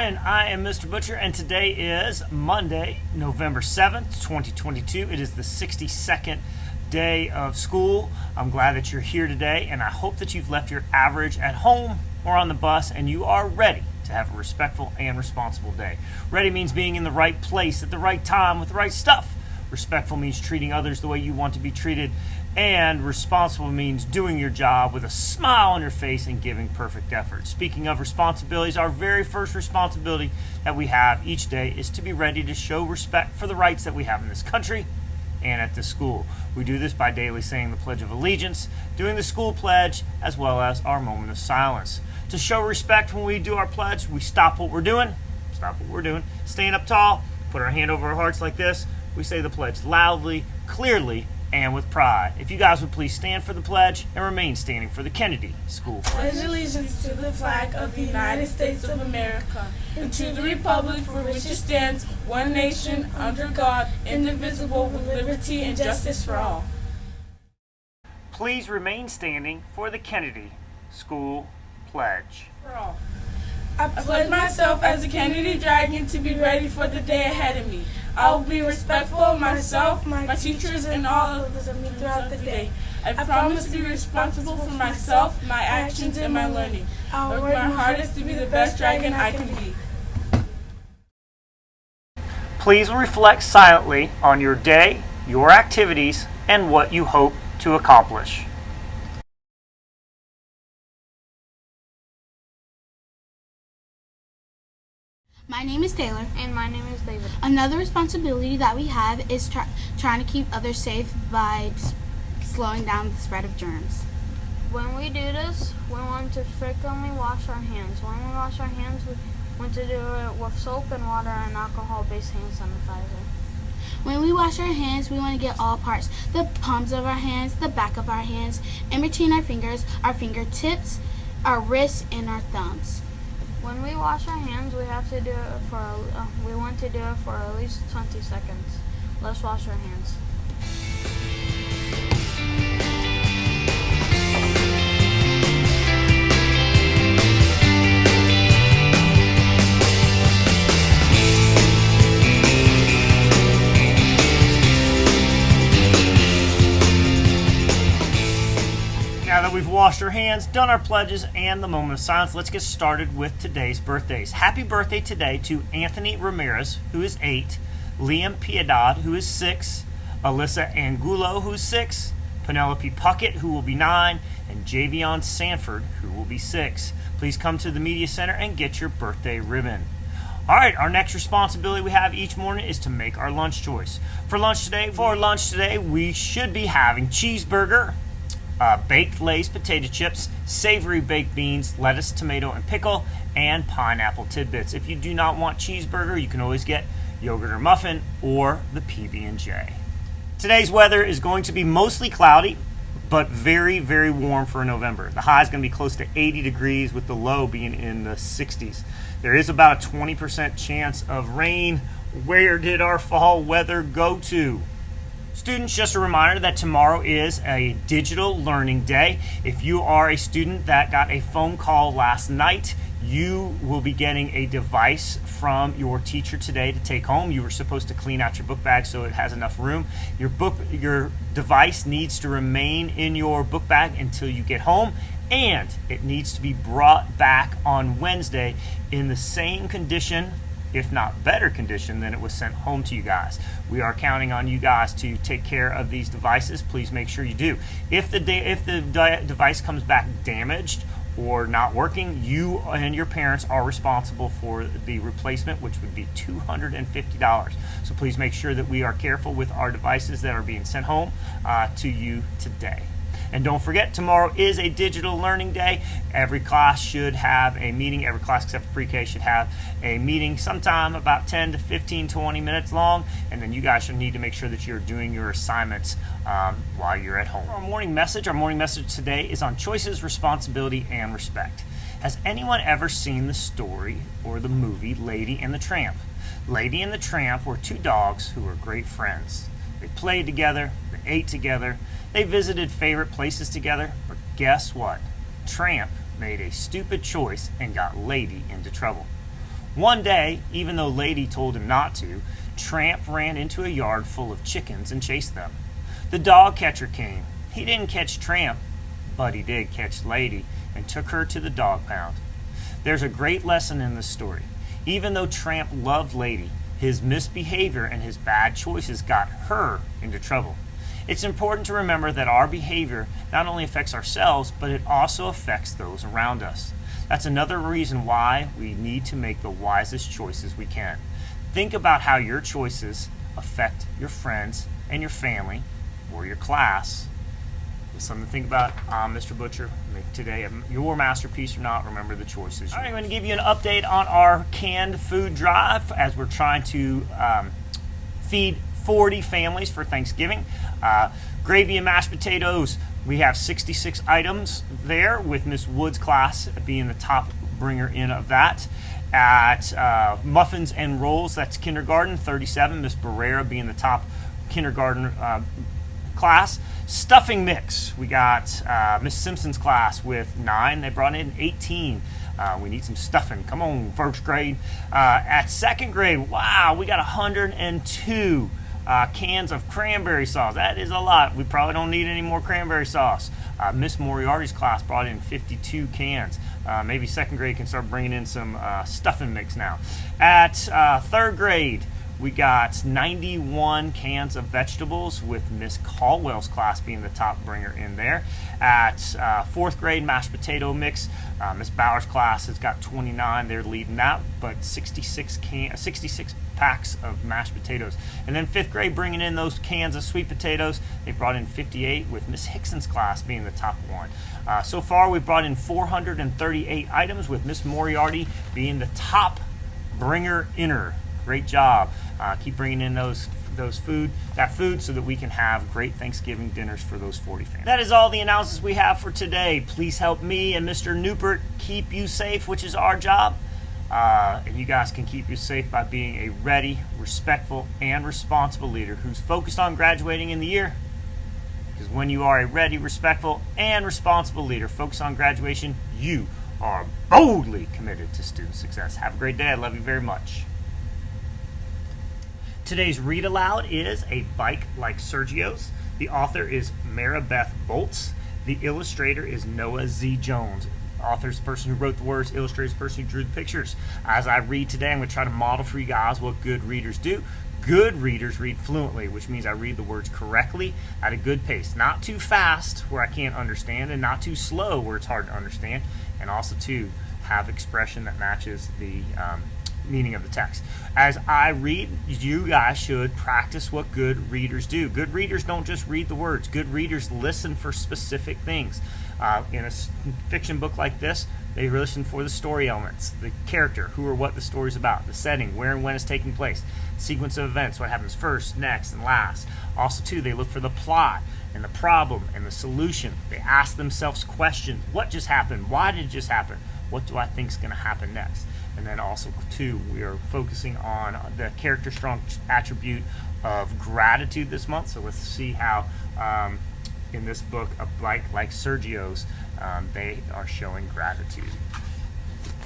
morning. I am Mr. Butcher, and today is Monday, November 7th, 2022. It is the 62nd day of school. I'm glad that you're here today, and I hope that you've left your average at home or on the bus, and you are ready to have a respectful and responsible day. Ready means being in the right place at the right time with the right stuff. Respectful means treating others the way you want to be treated, and responsible means doing your job with a smile on your face and giving perfect effort. Speaking of responsibilities, our very first responsibility that we have each day is to be ready to show respect for the rights that we have in this country and at this school. We do this by daily saying the Pledge of Allegiance, doing the school pledge, as well as our moment of silence. To show respect when we do our pledge, we stop what we're doing, stand up tall, put our hand over our hearts like this. We say the pledge loudly, clearly, and with pride. If you guys would please stand for the pledge and remain standing for the Kennedy School Pledge. Pledge allegiance to the flag of the United States of America and to the republic for which it stands, one nation, under God, indivisible, with liberty and justice for all. Please remain standing for the Kennedy School Pledge. For all. I pledge myself as a Kennedy Dragon to be ready for the day ahead of me. I will be respectful of myself, my teachers, and all others of me throughout the day. I promise to be responsible for myself, my actions, and my learning. I will work my hardest to be the best dragon I can be. Please reflect silently on your day, your activities, and what you hope to accomplish. My name is Taylor. And my name is David. Another responsibility that we have is trying to keep others safe by slowing down the spread of germs. When we do this, we want to frequently wash our hands. When we wash our hands, we want to do it with soap and water and alcohol-based hand sanitizer. When we wash our hands, we want to get all parts. The palms of our hands, the back of our hands, in between our fingers, our fingertips, our wrists, and our thumbs. When we wash our hands, we want to do it for at least 20 seconds. Let's wash our hands. Now that we've washed our hands, done our pledges, and the moment of silence, let's get started with today's birthdays. Happy birthday today to Anthony Ramirez, who is 8, Liam Piedad, who is 6, Alyssa Angulo, who is 6, Penelope Puckett, who will be 9, and Javion Sanford, who will be 6. Please come to the Media Center and get your birthday ribbon. All right, our next responsibility we have each morning is to make our lunch choice. For lunch today, we should be having cheeseburger, baked Lay's potato chips, savory baked beans, lettuce, tomato, and pickle, and pineapple tidbits. If you do not want cheeseburger, you can always get yogurt or muffin or the PB&J. Today's weather is going to be mostly cloudy, but very, very warm for November. The high is going to be close to 80 degrees with the low being in the 60s. There is about a 20% chance of rain. Where did our fall weather go to? Students, just a reminder that tomorrow is a digital learning day. If you are a student that got a phone call last night, you will be getting a device from your teacher today to take home. You were supposed to clean out your book bag so it has enough room. Your device needs to remain in your book bag until you get home, and it needs to be brought back on Wednesday in the same condition, if not better condition, than it was sent home to you guys. We are counting on you guys to take care of these devices. Please make sure you do. If the device comes back damaged or not working, you and your parents are responsible for the replacement, which would be $250. So please make sure that we are careful with our devices that are being sent home to you today. And don't forget, tomorrow is a digital learning day. Every class should have a meeting. Every class except for pre-K should have a meeting sometime about 10 to 15, 20 minutes long. And then you guys should need to make sure that you're doing your assignments while you're at home. Our morning message today is on choices, responsibility, and respect. Has anyone ever seen the story or the movie Lady and the Tramp? Lady and the Tramp were two dogs who were great friends. They played together, they ate together, they visited favorite places together, but guess what? Tramp made a stupid choice and got Lady into trouble. One day, even though Lady told him not to, Tramp ran into a yard full of chickens and chased them. The dog catcher came. He didn't catch Tramp, but he did catch Lady and took her to the dog pound. There's a great lesson in this story. Even though Tramp loved Lady, his misbehavior and his bad choices got her into trouble. It's important to remember that our behavior not only affects ourselves, but it also affects those around us. That's another reason why we need to make the wisest choices we can. Think about how your choices affect your friends and your family or your class. It's something to think about. I'm Mr. Butcher. Make today your masterpiece or not. Remember the choices. All right, I'm going to give you an update on our canned food drive as we're trying to feed 40 families for Thanksgiving. Gravy and mashed potatoes. We have 66 items there, with Miss Wood's class being the top bringer in of that. At muffins and rolls, that's kindergarten, 37. Miss Barrera being the top kindergarten class. Stuffing mix, we got Miss Simpson's class with 9. They brought in 18. We need some stuffing. Come on, first grade. At second grade, wow, we got 102 cans of cranberry sauce. That is a lot. We probably don't need any more cranberry sauce. Miss Moriarty's class brought in 52 cans. Maybe second grade can start bringing in some stuffing mix now. At third grade, we got 91 cans of vegetables, with Miss Caldwell's class being the top bringer in there. At fourth grade, mashed potato mix, Miss Bauer's class has got 29. They're leading that, but 66 packs of mashed potatoes. And then fifth grade, bringing in those cans of sweet potatoes. They brought in 58, with Miss Hickson's class being the top one. So far, we've brought in 438 items, with Miss Moriarty being the top bringer inner. Great job. Keep bringing in that food so that we can have great Thanksgiving dinners for those 40 families. That is all the announcements we have for today. Please help me and Mr. Newport keep you safe, which is our job. And you guys can keep you safe by being a ready, respectful, and responsible leader who's focused on graduating in the year. Because when you are a ready, respectful, and responsible leader focused on graduation, you are boldly committed to student success. Have a great day. I love you very much. Today's read aloud is A Bike Like Sergio's. The author is Maribeth Boltz. The illustrator is Noah Z. Jones. Author's the person who wrote the words, illustrator's the person who drew the pictures. As I read today, I'm going to try to model for you guys what good readers do. Good readers read fluently, which means I read the words correctly at a good pace. Not too fast where I can't understand, and not too slow where it's hard to understand. And also, to have expression that matches the meaning of the text. As I read, you guys should practice what good readers do. Good readers don't just read the words. Good readers listen for specific things. In a fiction book like this, they listen for the story elements, the character, who or what the story's about, the setting, where and when it's taking place, sequence of events, what happens first, next, and last. Also, too, they look for the plot and the problem and the solution. They ask themselves questions. What just happened? Why did it just happen? What do I think is going to happen next? And then also, too, we are focusing on the character strong attribute of gratitude this month. So let's see how, in this book, A Bike Like Sergio's, they are showing gratitude.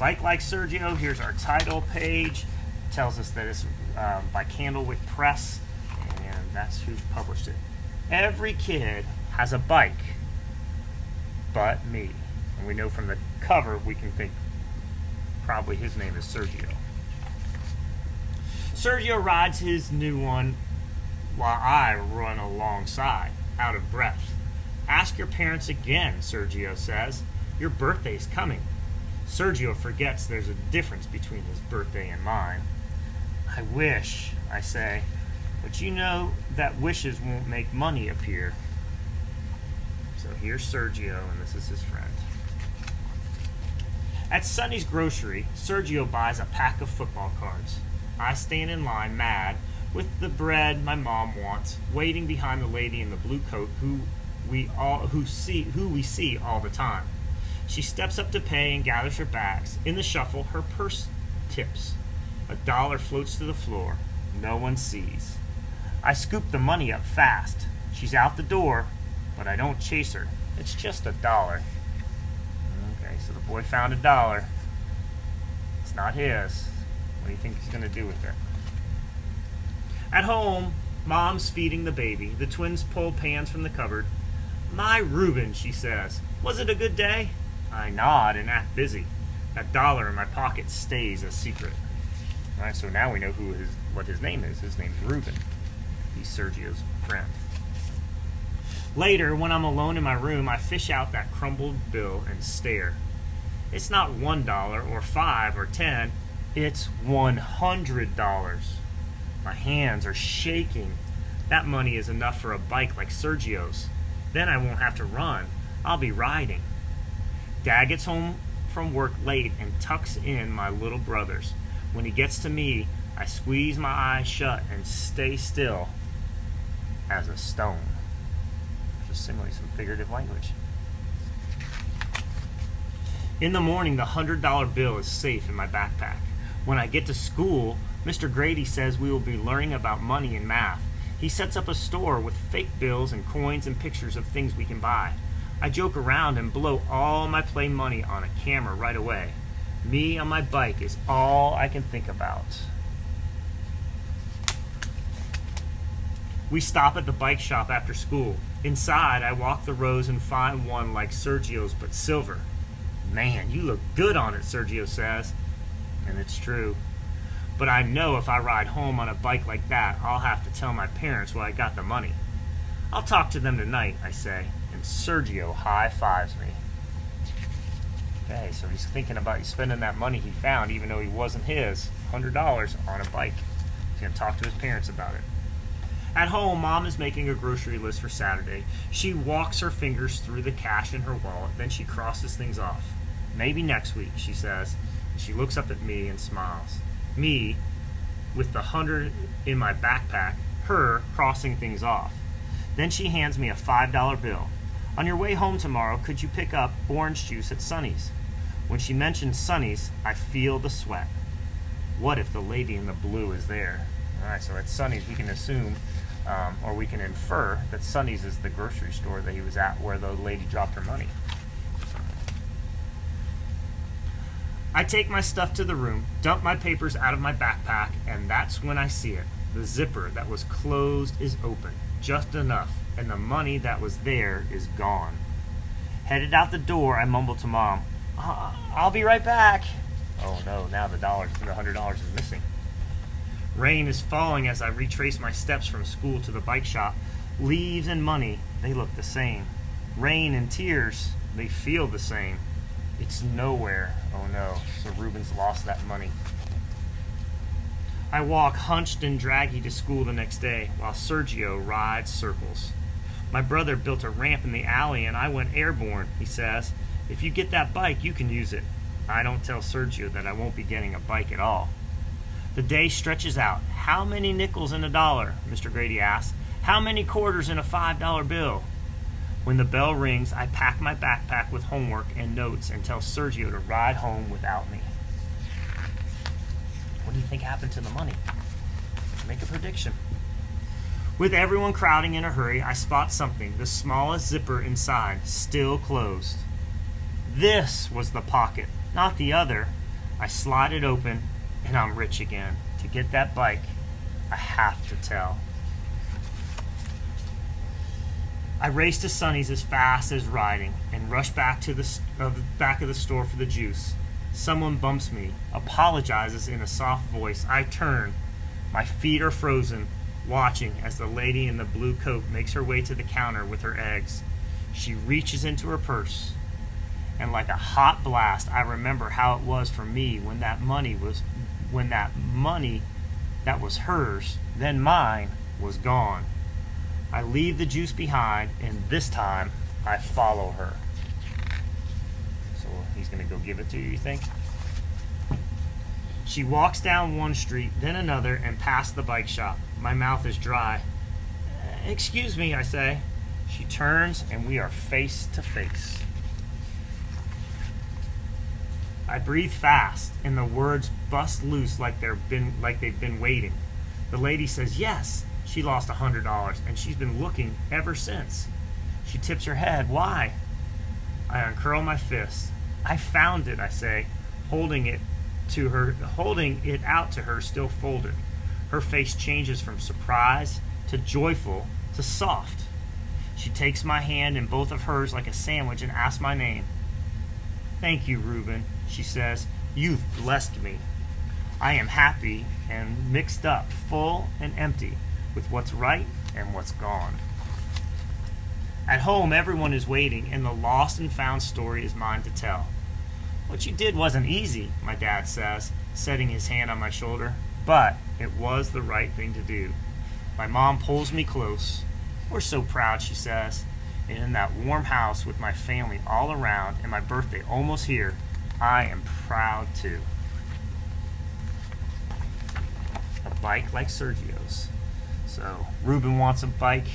Bike Like Sergio, here's our title page. It tells us that it's by Candlewick Press, and that's who published it. Every kid has a bike but me. And we know from the cover, we can think probably his name is Sergio. Sergio rides his new one while I run alongside, out of breath. Ask your parents again, Sergio says. Your birthday's coming. Sergio forgets there's a difference between his birthday and mine. I wish, I say, but you know that wishes won't make money appear. So here's Sergio, and this is his friend. At Sonny's grocery, Sergio buys a pack of football cards. I stand in line, mad, with the bread my mom wants, waiting behind the lady in the blue coat who we see all the time. She steps up to pay and gathers her bags. In the shuffle, her purse tips. $1 floats to the floor. No one sees. I scoop the money up fast. She's out the door, but I don't chase her. It's just $1. Okay, so the boy found $1. It's not his. do you think he's going to do with it? At home, Mom's feeding the baby. The twins pull pans from the cupboard. "My Reuben," she says, "was it a good day?" I nod and act busy. That dollar in my pocket stays a secret. All right, so now we know what his name is. His name's Reuben. He's Sergio's friend. Later, when I'm alone in my room, I fish out that crumbled bill and stare. It's not $1 or $5 or $10. It's $100. My hands are shaking. That money is enough for a bike like Sergio's. Then I won't have to run. I'll be riding. Dad gets home from work late and tucks in my little brothers. When he gets to me, I squeeze my eyes shut and stay still as a stone. Just simile, some figurative language. In the morning, the $100 bill is safe in my backpack. When I get to school, Mr. Grady says we will be learning about money and math. He sets up a store with fake bills and coins and pictures of things we can buy. I joke around and blow all my play money on a camera right away. Me on my bike is all I can think about. We stop at the bike shop after school. Inside, I walk the rows and find one like Sergio's but silver. "Man, you look good on it," Sergio says. And it's true. But I know if I ride home on a bike like that, I'll have to tell my parents where I got the money. "I'll talk to them tonight," I say, and Sergio high-fives me. Okay, so he's thinking about spending that money he found, even though he wasn't his, $100 on a bike. He's going to talk to his parents about it. At home, Mom is making a grocery list for Saturday. She walks her fingers through the cash in her wallet, then she crosses things off. "Maybe next week," she says. She looks up at me and smiles. Me, with the 100 in my backpack, her crossing things off. Then she hands me a $5 bill. "On your way home tomorrow, could you pick up orange juice at Sonny's?" When she mentions Sonny's, I feel the sweat. What if the lady in the blue is there? All right, so at Sonny's, we can assume, or we can infer that Sonny's is the grocery store that he was at where the lady dropped her money. I take my stuff to the room, dump my papers out of my backpack, and that's when I see it. The zipper that was closed is open, just enough, and the money that was there is gone. Headed out the door, I mumble to Mom, "I'll be right back." Oh no, now the $100 is missing. Rain is falling as I retrace my steps from school to the bike shop. Leaves and money, they look the same. Rain and tears, they feel the same. It's nowhere. Oh no, so Reuben's lost that money. I walk hunched and draggy to school the next day while Sergio rides circles. "My brother built a ramp in the alley and I went airborne," he says. "If you get that bike, you can use it." I don't tell Sergio that I won't be getting a bike at all. The day stretches out. "How many nickels in a dollar?" Mr. Grady asks. "How many quarters in a $5 bill?" When the bell rings, I pack my backpack with homework and notes and tell Sergio to ride home without me. What do you think happened to the money? Make a prediction. With everyone crowding in a hurry, I spot something, the smallest zipper inside, still closed. This was the pocket, not the other. I slide it open, and I'm rich again. To get that bike, I have to tell. I race to Sonny's as fast as riding and rush back to the back of the store for the juice. Someone bumps me, apologizes in a soft voice. I turn. My feet are frozen, watching as the lady in the blue coat makes her way to the counter with her eggs. She reaches into her purse, and like a hot blast, I remember how it was for me when that money that was hers, then mine, was gone. I leave the juice behind, and this time I follow her. So he's going to go give it to you think? She walks down one street, then another, and past the bike shop. My mouth is dry. "Excuse me," I say. She turns, and we are face to face. I breathe fast, and the words bust loose like they've been waiting. The lady says yes. She lost $100, and she's been looking ever since. She tips her head. "Why?" I uncurl my fist. "I found it," I say, holding it it out to her still folded. Her face changes from surprise to joyful to soft. She takes my hand in both of hers like a sandwich and asks my name. "Thank you, Reuben," she says. "You've blessed me. I am happy and mixed up, full and empty, with what's right and what's gone." At home, everyone is waiting, and the lost and found story is mine to tell. "What you did wasn't easy," my dad says, setting his hand on my shoulder, "but it was the right thing to do." My mom pulls me close. "We're so proud," she says, "and in that warm house with my family all around and my birthday almost here, I am proud too." A bike like Sergio's. So Reuben wants a bike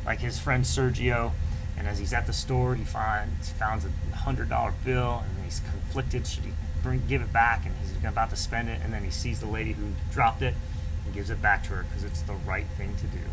like his friend Sergio, and as he's at the store, he finds a $100 bill, and he's conflicted. Should he give it back? And he's about to spend it, and then he sees the lady who dropped it and gives it back to her because it's the right thing to do.